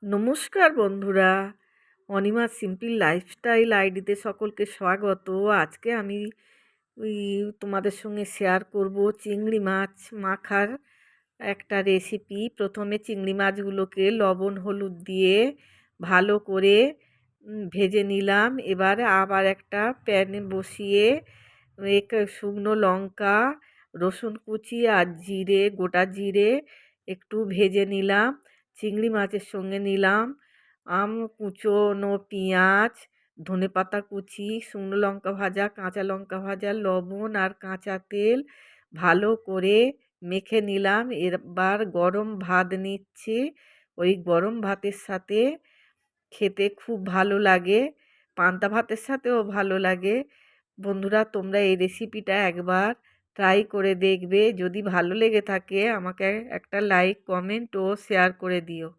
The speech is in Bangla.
নমস্কার বন্ধুরা, অনিমা সিম্পল লাইফস্টাইল আইডিতে সকলকে স্বাগত। আজকে আমি ওই তোমাদের সঙ্গে শেয়ার করব চিংড়ি মাছ মাখার একটা রেসিপি। প্রথমে চিংড়ি মাছগুলোকে লবণ হলুদ দিয়ে ভালো করে ভেজে নিলাম। এবার আবার একটা প্যানে বসিয়ে শুকনো লঙ্কা, রসুন কুচি আর জিরে, গোটা জিরে একটু ভেজে নিলাম। চিংড়ি মাছের সঙ্গে নিলাম কুচোনো পেঁয়াজ, ধনেপাতা কুচি, শুকনো লঙ্কা ভাজা, কাঁচা লঙ্কা ভাজা, লবণ আর কাঁচা তেল ভালো করে মেখে নিলাম। এবার গরম ভাত নিচ্ছি। ওই গরম ভাতের সাথে খেতে খুব ভালো লাগে, পান্তা ভাতের সাথেও ভালো লাগে। বন্ধুরা, তোমরা এই রেসিপিটা একবার ট্রাই করে দেখবে। যদি ভালো লেগে থাকে আমাকে একটা লাইক, কমেন্ট ও শেয়ার করে দিও।